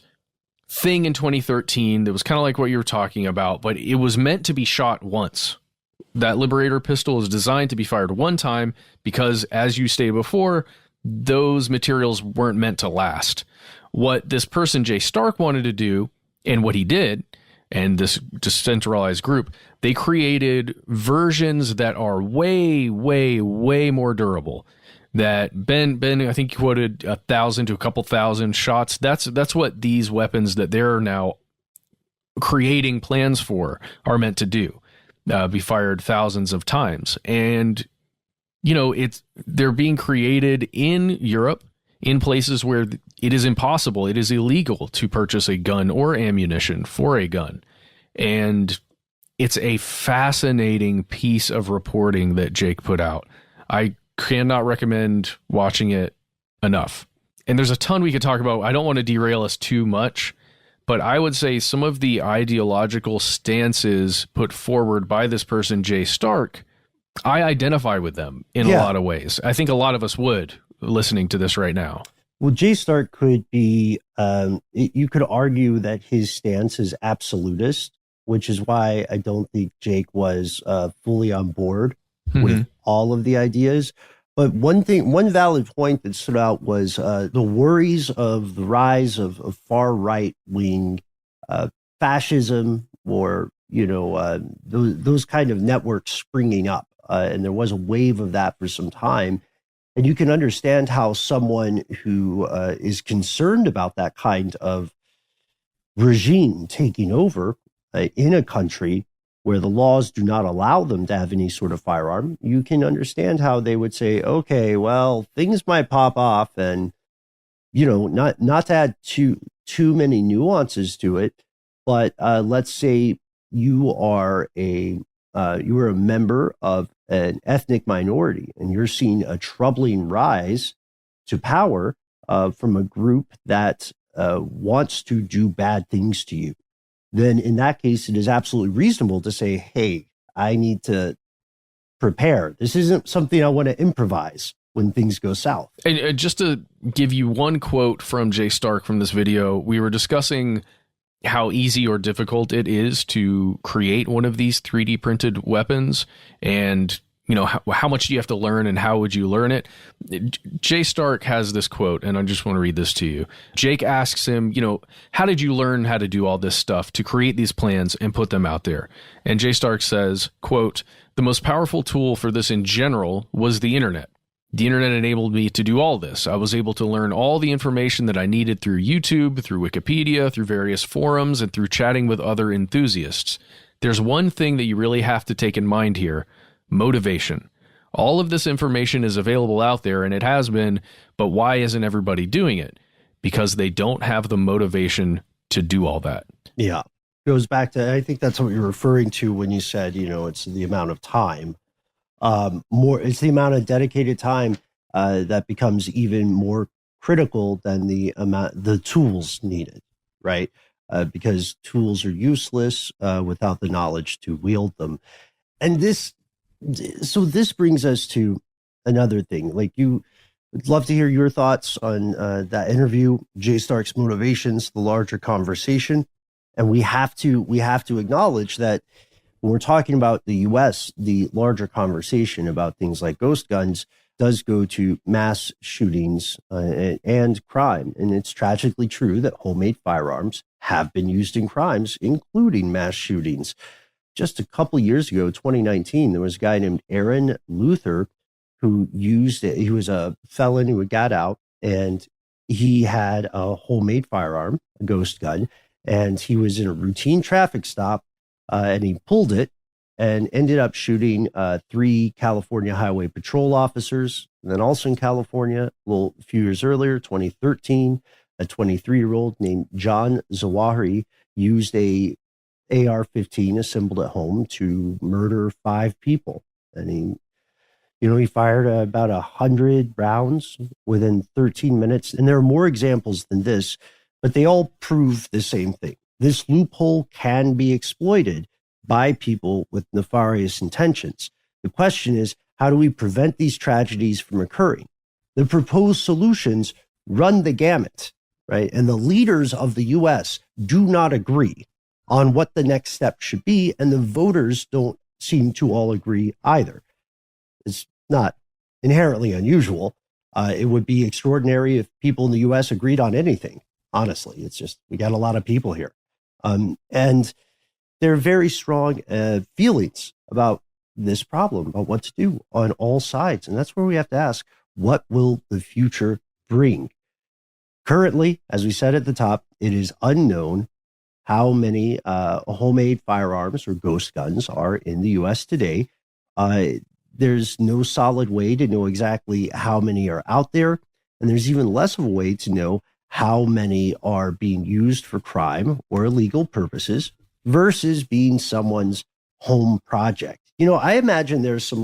thing in 2013 that was kind of like what you were talking about, but it was meant to be shot once. That Liberator pistol is designed to be fired one time because, as you stated before, those materials weren't meant to last. What this person, Jay Stark, wanted to do, and what he did, and this decentralized group, they created versions that are way, way, way more durable. That Ben, I think you quoted 1,000 to a couple thousand shots. That's what these weapons that they're now creating plans for are meant to do. Be fired thousands of times. And, they're being created in Europe, in places where it is impossible, it is illegal to purchase a gun or ammunition for a gun. And it's a fascinating piece of reporting that Jake put out. I cannot recommend watching it enough. And there's a ton we could talk about. I don't want to derail us too much, but I would say some of the ideological stances put forward by this person, Jay Stark, I identify with them in a lot of ways. I think a lot of us would, listening to this right now. Well, Jay Stark could be, you could argue that his stance is absolutist, which is why I don't think Jake was fully on board with all of the ideas. But one valid point that stood out was the worries of the rise of far right wing fascism, or those kind of networks springing up, and there was a wave of that for some time. And you can understand how someone who is concerned about that kind of regime taking over in a country where the laws do not allow them to have any sort of firearm, you can understand how they would say, okay, well, things might pop off, and, not to add too many nuances to it, but let's say you are a member of an ethnic minority, and you're seeing a troubling rise to power from a group that wants to do bad things to you. Then in that case, it is absolutely reasonable to say, hey, I need to prepare. This isn't something I want to improvise when things go south. And just to give you one quote from Jay Stark from this video, we were discussing how easy or difficult it is to create one of these 3D printed weapons, and how much do you have to learn, and how would you learn it? Jay Stark has this quote, and I just want to read this to you. Jake asks him, how did you learn how to do all this stuff, to create these plans and put them out there? And Jay Stark says, quote, "The most powerful tool for this in general was the internet. The internet enabled me to do all this. I was able to learn all the information that I needed through YouTube, through Wikipedia, through various forums, and through chatting with other enthusiasts. There's one thing that you really have to take in mind here: motivation. All of this information is available out there, and it has been, but why isn't everybody doing it? Because they don't have the motivation to do all that." Yeah. Goes back to, I think that's what you're referring to when you said, it's the amount of time. It's the amount of dedicated time that becomes even more critical than the tools needed, right? Because tools are useless without the knowledge to wield them. And this brings us to another thing. Like, I'd love to hear your thoughts on that interview, Jay Stark's motivations, the larger conversation. And we have to acknowledge that when we're talking about the U.S., the larger conversation about things like ghost guns does go to mass shootings and crime. And it's tragically true that homemade firearms have been used in crimes, including mass shootings. Just a couple years ago, 2019, there was a guy named Aaron Luther who used it. He was a felon who had got out, and he had a homemade firearm, a ghost gun, and he was in a routine traffic stop, and he pulled it and ended up shooting 3 California Highway Patrol officers. And then also in California, a few years earlier, 2013, a 23-year-old named John Zawahiri used a AR-15 assembled at home to murder 5 people. And he fired about 100 rounds within 13 minutes. And there are more examples than this, but they all prove the same thing. This loophole can be exploited by people with nefarious intentions. The question is, how do we prevent these tragedies from occurring? The proposed solutions run the gamut, right? And the leaders of the U.S. do not agree on what the next step should be, and the voters don't seem to all agree either. It's not inherently unusual. It would be extraordinary if people in the U.S. agreed on anything. Honestly, it's just, we got a lot of people here. And there are very strong feelings about this problem, about what to do on all sides. And that's where we have to ask, what will the future bring? Currently, as we said at the top, it is unknown how many homemade firearms or ghost guns are in the U.S. today. There's no solid way to know exactly how many are out there. And there's even less of a way to know how many are being used for crime or illegal purposes versus being someone's home project. You know, I imagine there's some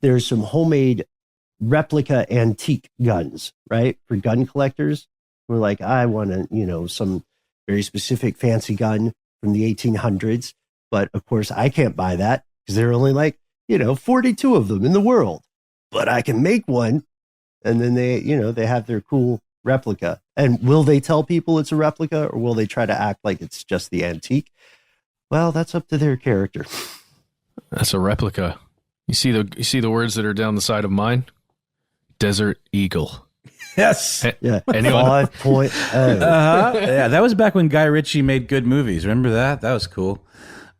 there's some homemade replica antique guns, right? For gun collectors who are like, I want to, you know, some very specific fancy gun from the 1800s. But of course, I can't buy that because there are only 42 of them in the world. But I can make one. And then they have their cool replica. And will they tell people it's a replica, or will they try to act like it's just the antique? Well, that's up to their character. That's a replica. You see the words that are down the side of mine? Desert Eagle. Yes. Yeah. Anyone? 5.0. Yeah, that was back when Guy Ritchie made good movies. Remember that? That was cool.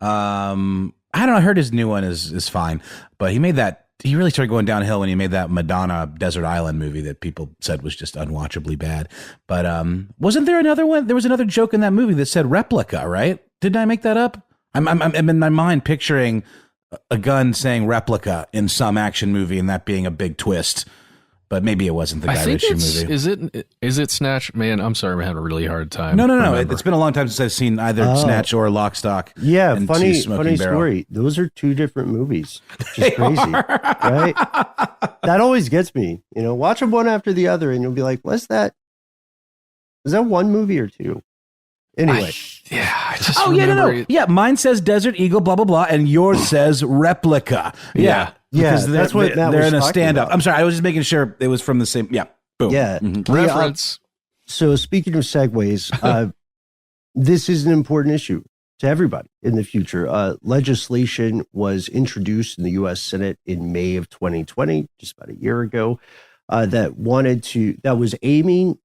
I don't know. I heard his new one is fine, but he made that. He really started going downhill when he made that Madonna Desert Island movie that people said was just unwatchably bad. But wasn't there another one? There was another joke in that movie that said replica, right? Didn't I make that up? I'm in my mind picturing a gun saying replica in some action movie and that being a big twist. But maybe it wasn't the Guy Ritchie movie. Is it Snatch? Man, I'm sorry, I'm having a really hard time. No. It's been a long time since I've seen either Snatch or Lock, Stock. Yeah, and funny Barrel. story. Those are two different movies, which is crazy, right? That always gets me. You know, watch them one after the other, and you'll be like, "What's that? Is that one movie or two?" Anyway, I just remember. Yeah, mine says Desert Eagle, blah blah blah, and yours says replica. Yeah. Because that's what Matt they're was in a talking stand-up. about. I'm sorry, I was just making sure it was from the same. Yeah, boom. Yeah, Reference. So speaking of segues, this is an important issue to everybody in the future. Legislation was introduced in the U.S. Senate in May of 2020, just about a year ago, that was aiming,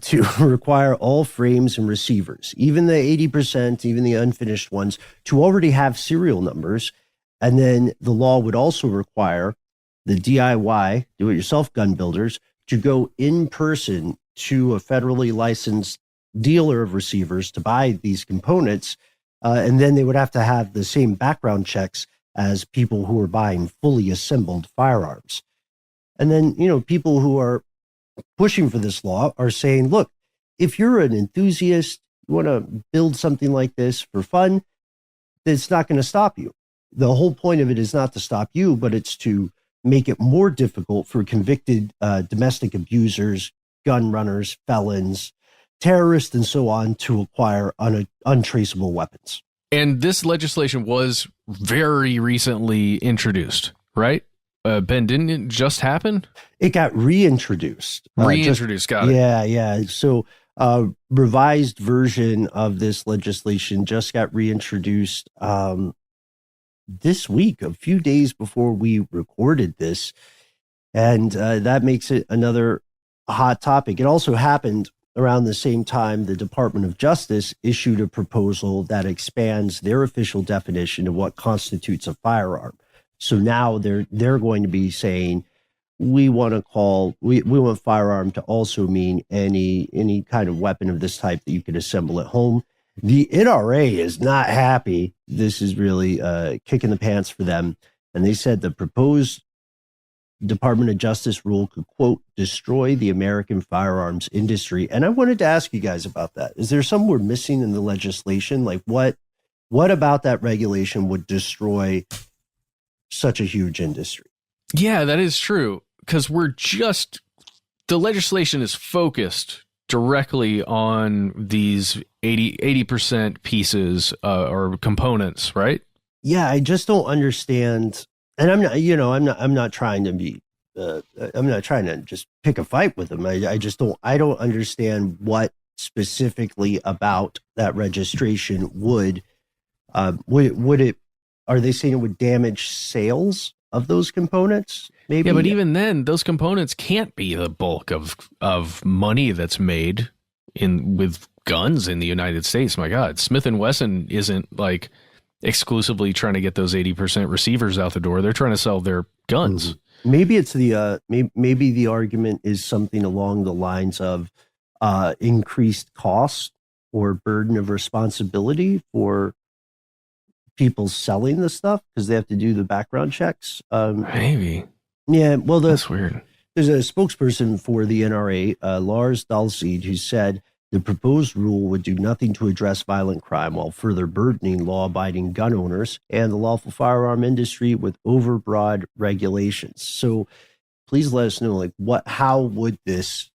to require all frames and receivers, even the 80%, even the unfinished ones, to already have serial numbers. And then the law would also require the DIY, do-it-yourself gun builders, to go in person to a federally licensed dealer of receivers to buy these components. And then they would have to have the same background checks as people who are buying fully assembled firearms. And then, people who are pushing for this law are saying, look, if you're an enthusiast, you want to build something like this for fun, it's not going to stop you. The whole point of it is not to stop you, but it's to make it more difficult for convicted domestic abusers, gun runners, felons, terrorists, and so on to acquire untraceable weapons. And this legislation was very recently introduced, right? Ben, didn't it just happen? It got reintroduced. Got it. Yeah. So revised version of this legislation just got reintroduced this week, a few days before we recorded this. And that makes it another hot topic. It also happened around the same time the Department of Justice issued a proposal that expands their official definition of what constitutes a firearm. So now they're going to be saying we want firearm to also mean any kind of weapon of this type that you can assemble at home. The NRA is not happy. This is really kicking the pants for them. And they said the proposed Department of Justice rule could, quote, destroy the American firearms industry. And I wanted to ask you guys about that. Is there something we're missing in the legislation? Like what about that regulation would destroy such a huge industry? Yeah, that is true. Because the legislation is focused directly on these 80% pieces or components, right? Yeah, I just don't understand. And I'm not trying to be, I'm not trying to just pick a fight with them. I don't understand what specifically about that registration would it, are they saying it would damage sales of those components? Maybe. Yeah, but even then, those components can't be the bulk of money that's made with guns in the United States. My God, Smith and Wesson isn't like exclusively trying to get those 80% receivers out the door. They're trying to sell their guns. Mm-hmm. Maybe it's the maybe the argument is something along the lines of increased cost or burden of responsibility for people selling the stuff because they have to do the background checks. Maybe. Yeah. Well, that's weird. There's a spokesperson for the NRA, Lars Dahlseid, who said the proposed rule would do nothing to address violent crime while further burdening law-abiding gun owners and the lawful firearm industry with overbroad regulations. So please let us know, like, how would this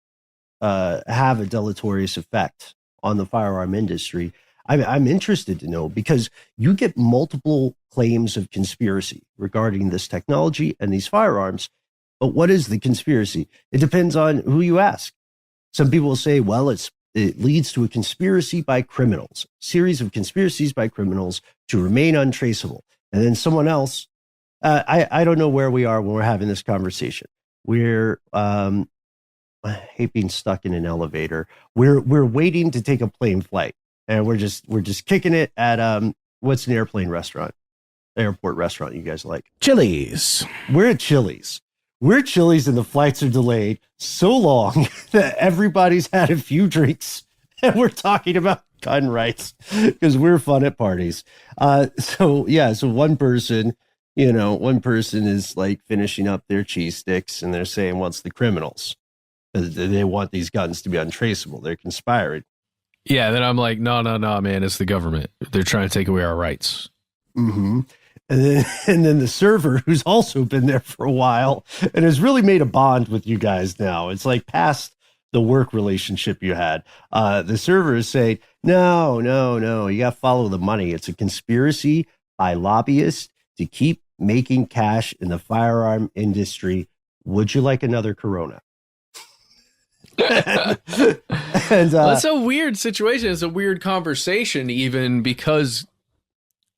have a deleterious effect on the firearm industry? I'm interested to know, because you get multiple claims of conspiracy regarding this technology and these firearms. But what is the conspiracy? It depends on who you ask. Some people will say, well, it leads to a conspiracy by criminals, series of conspiracies by criminals to remain untraceable. And then someone else, I don't know where we are when we're having this conversation. We're, I hate being stuck in an elevator. We're waiting to take a plane flight, and we're just kicking it at what's an airport restaurant you guys like? Chili's. We're at Chili's. We're at Chili's and the flights are delayed so long that everybody's had a few drinks and we're talking about gun rights because we're fun at parties. So one person is like finishing up their cheese sticks and they're saying, well, it's the criminals. They want these guns to be untraceable. They're conspiring. Yeah, then I'm like, no, man, it's the government. They're trying to take away our rights. Mm-hmm. And then the server, who's also been there for a while and has really made a bond with you guys now. It's like past the work relationship you had. The server is saying, no, you got to follow the money. It's a conspiracy by lobbyists to keep making cash in the firearm industry. Would you like another Corona? and that's a weird situation. It's a weird conversation, even because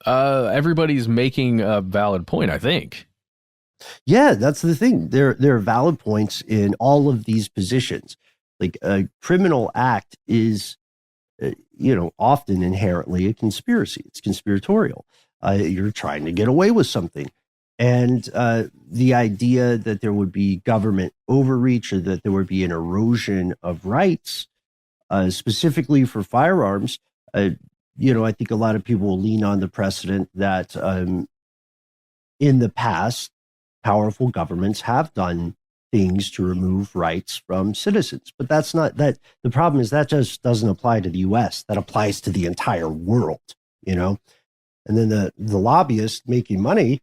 everybody's making a valid point, I think. Yeah, that's the thing. There are valid points in all of these positions. Like a criminal act is, often inherently a conspiracy. It's conspiratorial. You're trying to get away with something. And the idea that there would be government overreach or that there would be an erosion of rights, specifically for firearms, I think a lot of people will lean on the precedent that in the past, powerful governments have done things to remove rights from citizens. But that's not that. The problem is that just doesn't apply to the U.S. That applies to the entire world, And then the lobbyists making money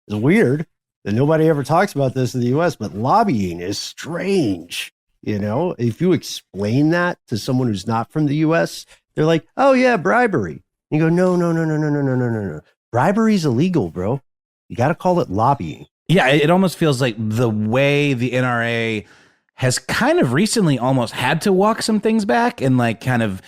is weird. And nobody ever talks about this in the U.S., but lobbying is strange. If you explain that to someone who's not from the U.S., they're like, oh, yeah, bribery. You go, no. Bribery's illegal, bro. You got to call it lobbying. Yeah, it almost feels like the way the NRA has kind of recently almost had to walk some things back and like kind of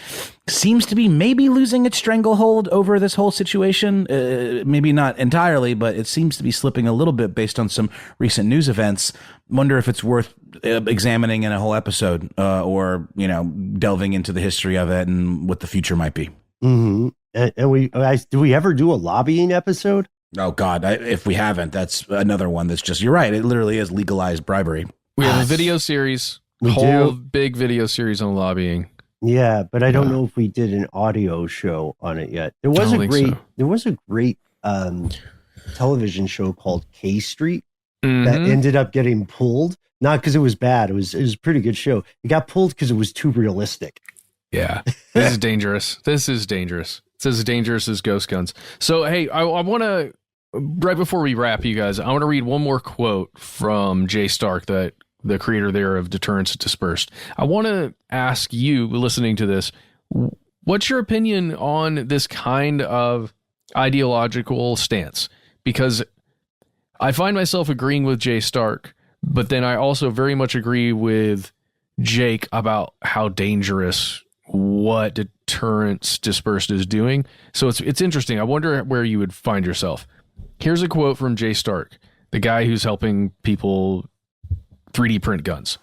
seems to be maybe losing its stranglehold over this whole situation. Maybe not entirely, but it seems to be slipping a little bit based on some recent news events. Wonder if it's worth examining in a whole episode or, delving into the history of it and what the future might be. Mm-hmm. And do we ever do a lobbying episode? Oh, God. If we haven't, that's another one that's just, you're right. It literally is legalized bribery. We have a video series, big video series on lobbying. Yeah, but I don't know if we did an audio show on it yet. There was a great television show called K Street that ended up getting pulled. Not because it was bad. It was a pretty good show. It got pulled because it was too realistic. Yeah, this is dangerous. It's as dangerous as ghost guns. So, hey, I want to, right before we wrap, you guys, I want to read one more quote from Jay Stark, the creator there of Deterrence Dispersed. I want to ask you, listening to this, what's your opinion on this kind of ideological stance? Because I find myself agreeing with Jay Stark, but then I also very much agree with Jake about how dangerous what Deterrence Dispersed is doing. So it's interesting. I wonder where you would find yourself. Here's a quote from Jay Stark, the guy who's helping people 3D print guns.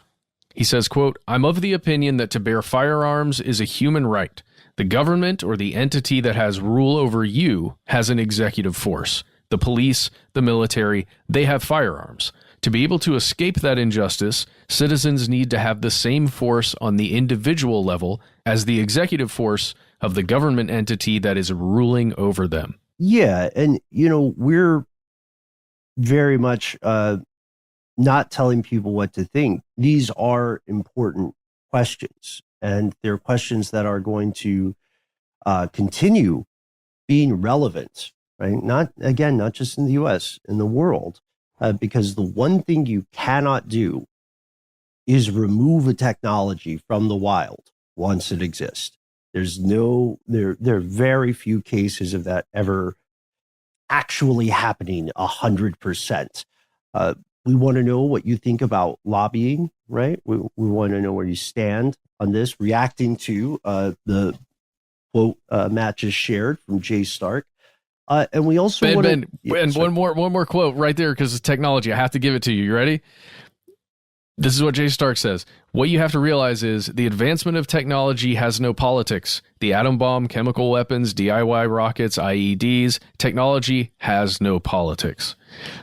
He says, quote, "I'm of the opinion that to bear firearms is a human right. The government or the entity that has rule over you has an executive force. The police, the military, they have firearms. To be able to escape that injustice, citizens need to have the same force on the individual level as the executive force of the government entity that is ruling over them." Yeah. And, we're very much not telling people what to think. These are important questions, and they're questions that are going to continue being relevant, right? Not just in the US, in the world, because the one thing you cannot do is remove a technology from the wild once it exists. There are very few cases of that ever actually happening 100%. We want to know what you think about lobbying, right? We want to know where you stand on this, reacting to the quote Matt just shared from Jay Stark. And we also Ben, one more quote right there, because it's technology. I have to give it to you. You ready? This is what Jay Stark says. "What you have to realize is the advancement of technology has no politics. The atom bomb, chemical weapons, DIY rockets, IEDs, technology has no politics."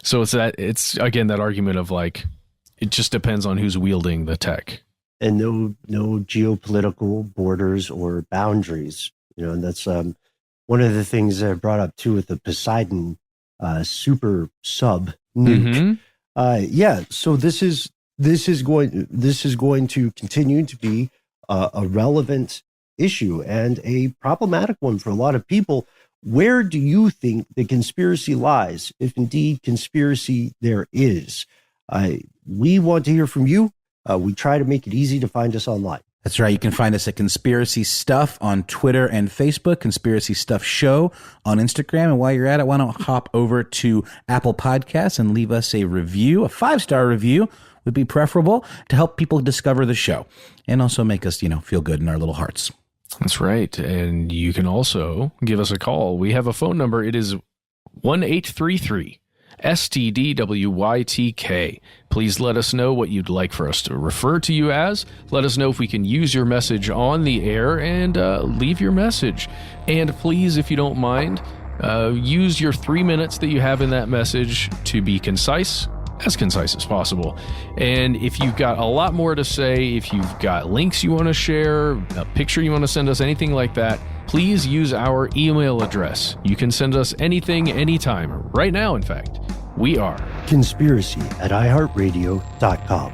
So it's again that argument of like, it just depends on who's wielding the tech. And no geopolitical borders or boundaries. And that's one of the things I brought up too with the Poseidon super sub nuke. So this is going to continue to be a relevant issue and a problematic one for a lot of people. Where do you think the conspiracy lies, if indeed conspiracy there is? We want to hear from you. We try to make it easy to find us online. That's right. You can find us at Conspiracy Stuff on Twitter and Facebook, Conspiracy Stuff Show on Instagram. And while you're at it, why don't hop over to Apple Podcasts and leave us a review. A 5-star review would be preferable to help people discover the show and also make us, feel good in our little hearts. That's right. And you can also give us a call. We have a phone number. It is 1-833 STDWYTK. Please let us know what you'd like for us to refer to you as. Let us know if we can use your message on the air, and leave your message. And please, if you don't mind, use your 3 minutes that you have in that message to be concise as possible. And if you've got a lot more to say, if you've got links you want to share, a picture you want to send us, anything like that, please use our email address. You can send us anything, anytime. Right now, in fact, we are conspiracy@iHeartRadio.com.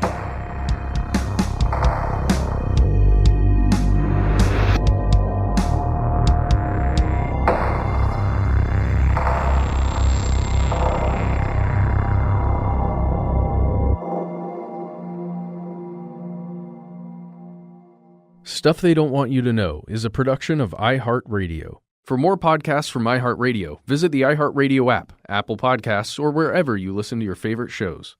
Stuff They Don't Want You to Know is a production of iHeartRadio. For more podcasts from iHeartRadio, visit the iHeartRadio app, Apple Podcasts, or wherever you listen to your favorite shows.